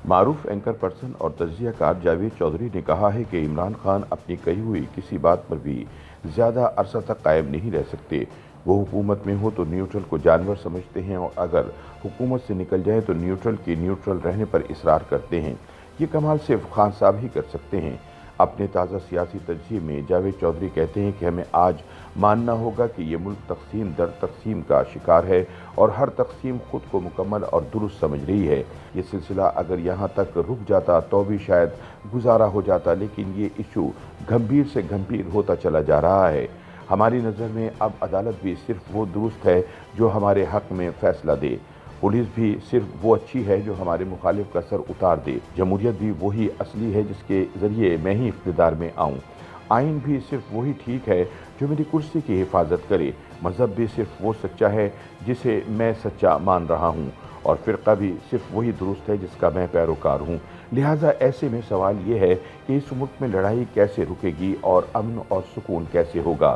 معروف anchor person اور تجزیہ کار جاوید چودھری نے کہا ہے کہ عمران خان اپنی کہی ہوئی کسی بات پر بھی زیادہ عرصہ تک قائم نہیں رہ سکتے۔ وہ حکومت میں ہو تو نیوٹرل کو جانور سمجھتے ہیں اور اگر حکومت سے نکل جائے تو نیوٹرل کے نیوٹرل رہنے پر اصرار کرتے ہیں۔ یہ کمال صرف خان صاحب ہی کر سکتے ہیں۔ اپنے تازہ سیاسی تجزیے میں جاوید چودھری کہتے ہیں کہ ہمیں آج ماننا ہوگا کہ یہ ملک تقسیم در تقسیم کا شکار ہے اور ہر تقسیم خود کو مکمل اور درست سمجھ رہی ہے۔ یہ سلسلہ اگر یہاں تک رک جاتا تو بھی شاید گزارا ہو جاتا، لیکن یہ ایشو گھمبیر سے گھمبیر ہوتا چلا جا رہا ہے۔ ہماری نظر میں اب عدالت بھی صرف وہ درست ہے جو ہمارے حق میں فیصلہ دے، پولیس بھی صرف وہ اچھی ہے جو ہمارے مخالف کا سر اتار دے، جمہوریت بھی وہی اصلی ہے جس کے ذریعے میں ہی اقتدار میں آؤں، آئین بھی صرف وہی ٹھیک ہے جو میری کرسی کی حفاظت کرے، مذہب بھی صرف وہ سچا ہے جسے میں سچا مان رہا ہوں، اور فرقہ بھی صرف وہی درست ہے جس کا میں پیروکار ہوں۔ لہٰذا ایسے میں سوال یہ ہے کہ اس ملک میں لڑائی کیسے رکے گی اور امن اور سکون کیسے ہوگا؟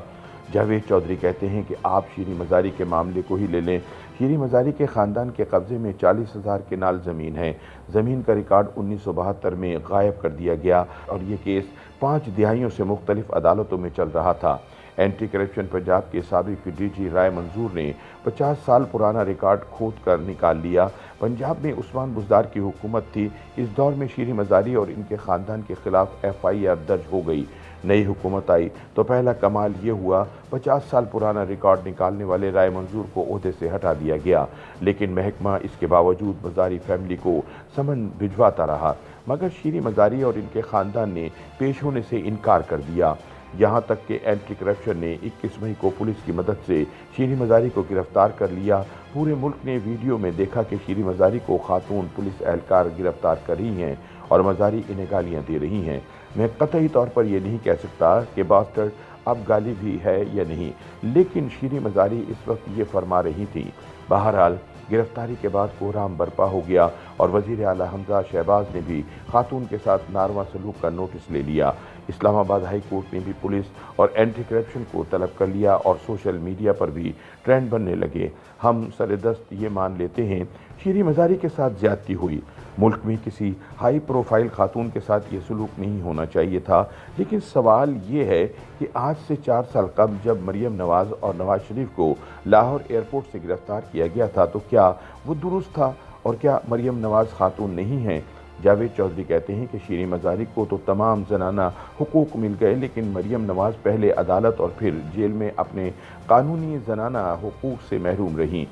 جاوید چودھری کہتے ہیں کہ آپ شیریں مزاری کے معاملے کو ہی لے لیں۔ شیریں مزاری کے خاندان کے قبضے میں 40,000 کنال زمین ہے۔ زمین کا ریکارڈ 1972 میں غائب کر دیا گیا اور یہ کیس 5 دہائیوں سے مختلف عدالتوں میں چل رہا تھا۔ اینٹی کرپشن پنجاب کے سابق ڈی جی رائے منظور نے 50 سال پرانا ریکارڈ کھود کر نکال لیا۔ پنجاب میں عثمان بزدار کی حکومت تھی۔ اس دور میں شیریں مزاری اور ان کے خاندان کے خلاف FIR درج ہو گئی۔ نئی حکومت آئی تو پہلا کمال یہ ہوا 50 سال پرانا ریکارڈ نکالنے والے رائے منظور کو عہدے سے ہٹا دیا گیا، لیکن محکمہ اس کے باوجود مزاری فیملی کو سمن بھجواتا رہا، مگر شیریں مزاری اور ان کے خاندان نے پیش ہونے سے انکار کر دیا۔ یہاں تک کہ اینٹی کرپشن نے 21 مئی کو پولیس کی مدد سے شیریں مزاری کو گرفتار کر لیا۔ پورے ملک نے ویڈیو میں دیکھا کہ شیریں مزاری کو خاتون پولیس اہلکار گرفتار کر رہی ہیں اور مزاری انہیں گالیاں دے رہی ہیں۔ میں قطعی طور پر یہ نہیں کہہ سکتا کہ باسٹرڈ اب گالی بھی ہے یا نہیں، لیکن شیریں مزاری اس وقت یہ فرما رہی تھی۔ بہرحال گرفتاری کے بعد کوہرام برپا ہو گیا اور وزیر اعلیٰ حمزہ شہباز نے بھی خاتون کے ساتھ ناروا سلوک کا نوٹس لے لیا۔ اسلام آباد ہائی کورٹ نے بھی پولیس اور اینٹی کرپشن کو طلب کر لیا اور سوشل میڈیا پر بھی ٹرینڈ بننے لگے۔ ہم سردست یہ مان لیتے ہیں شیریں مزاری کے ساتھ زیادتی ہوئی۔ ملک میں کسی ہائی پروفائل خاتون کے ساتھ یہ سلوک نہیں ہونا چاہیے تھا، لیکن سوال یہ ہے کہ آج سے 4 سال قبل جب مریم نواز اور نواز شریف کو لاہور ایئرپورٹ سے گرفتار کیا گیا تھا تو کیا وہ درست تھا اور کیا مریم نواز خاتون نہیں ہیں؟ جاوید چودھری کہتے ہیں کہ شیریں مزاری کو تو تمام زنانہ حقوق مل گئے، لیکن مریم نواز پہلے عدالت اور پھر جیل میں اپنے قانونی زنانہ حقوق سے محروم رہیں۔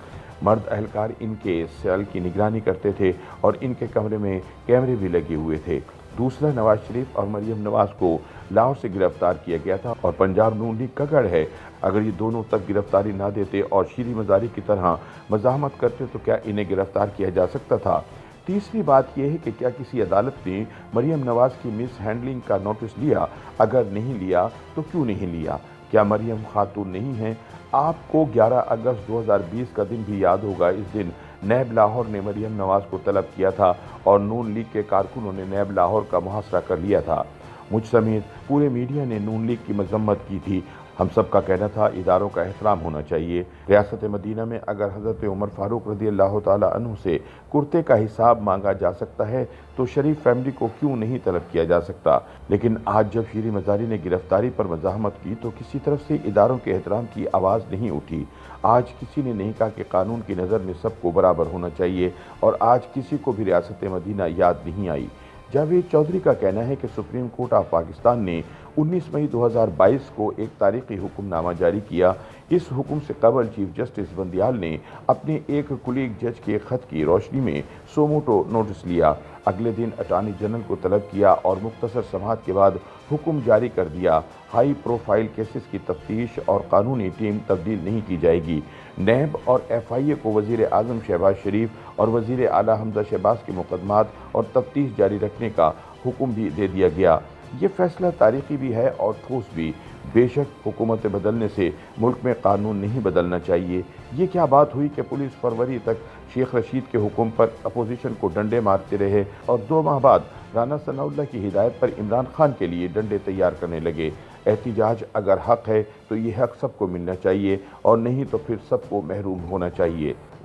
مرد اہلکار ان کے سیل کی نگرانی کرتے تھے اور ان کے کمرے میں کیمرے بھی لگے ہوئے تھے۔ دوسرا، نواز شریف اور مریم نواز کو لاہور سے گرفتار کیا گیا تھا اور پنجاب نون لیگ کا گڑھ ہے۔ اگر یہ دونوں تک گرفتاری نہ دیتے اور شیریں مزاری کی طرح مزاحمت کرتے تو کیا انہیں گرفتار کیا جا سکتا تھا؟ تیسری بات یہ ہے کہ کیا کسی عدالت نے مریم نواز کی مس ہینڈلنگ کا نوٹس لیا؟ اگر نہیں لیا تو کیوں نہیں لیا؟ کیا مریم خاتون نہیں ہیں؟ آپ کو 11 اگست 2020 کا دن بھی یاد ہوگا۔ اس دن نیب لاہور نے مریم نواز کو طلب کیا تھا اور نون لیگ کے کارکنوں نے نیب لاہور کا محاصرہ کر لیا تھا۔ مجھ سمیت پورے میڈیا نے نون لیگ کی مذمت کی تھی۔ ہم سب کا کہنا تھا اداروں کا احترام ہونا چاہیے۔ ریاست مدینہ میں اگر حضرت عمر فاروق رضی اللہ تعالیٰ عنہ سے کرتے کا حساب مانگا جا سکتا ہے تو شریف فیملی کو کیوں نہیں طلب کیا جا سکتا؟ لیکن آج جب شیریں مزاری نے گرفتاری پر مزاحمت کی تو کسی طرف سے اداروں کے احترام کی آواز نہیں اٹھی۔ آج کسی نے نہیں کہا کہ قانون کی نظر میں سب کو برابر ہونا چاہیے، اور آج کسی کو بھی ریاست مدینہ یاد نہیں آئی۔ جاوید چودھری کا کہنا ہے کہ سپریم کورٹ آف پاکستان نے 19 مئی 2022 کو ایک تاریخی حکم نامہ جاری کیا۔ اس حکم سے قبل چیف جسٹس بندیال نے اپنے ایک کولیگ جج کے خط کی روشنی میں سو موٹو نوٹس لیا۔ اگلے دن اٹارنی جنرل کو طلب کیا اور مختصر سماعت کے بعد حکم جاری کر دیا۔ ہائی پروفائل کیسز کی تفتیش اور قانونی ٹیم تبدیل نہیں کی جائے گی۔ نیب اور FIA کو وزیر اعظم شہباز شریف اور وزیر اعلیٰ حمزہ شہباز کے مقدمات اور تفتیش جاری رکھنے کا حکم بھی دے دیا گیا۔ یہ فیصلہ تاریخی بھی ہے اور ٹھوس بھی۔ بے شک حکومت بدلنے سے ملک میں قانون نہیں بدلنا چاہیے۔ یہ کیا بات ہوئی کہ پولیس فروری تک شیخ رشید کے حکم پر اپوزیشن کو ڈنڈے مارتے رہے اور 2 ماہ بعد رانا ثناء اللہ کی ہدایت پر عمران خان کے لیے ڈنڈے تیار کرنے لگے۔ احتجاج اگر حق ہے تو یہ حق سب کو ملنا چاہیے اور نہیں تو پھر سب کو محروم ہونا چاہیے۔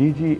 DG